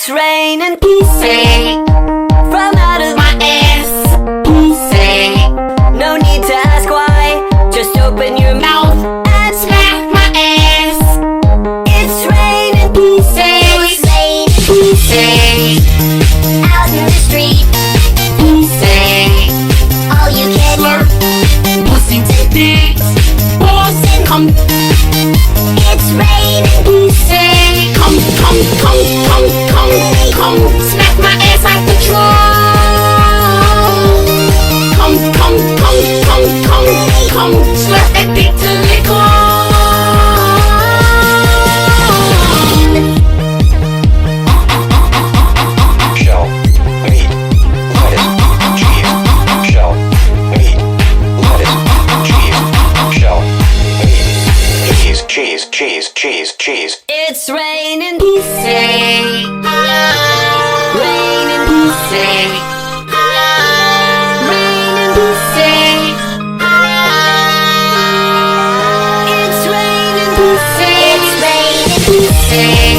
It's raining pieces from out of my ass. Pieces. No need to ask why. Just open your mouth and smack my ass. It's raining pieces. Pieces. Out in the street. Pieces. All you get are pussies and dicks. Boys and come. It's raining pieces. Come, smack my ass like the drum. Come, slap that dick till it Shell, meat, lettuce, cheese. Shell, meat, lettuce, cheese. Shell, meat, cheese. It's raining pieces. Raining pieces. Raining pieces. It's raining pieces. It's raining pieces.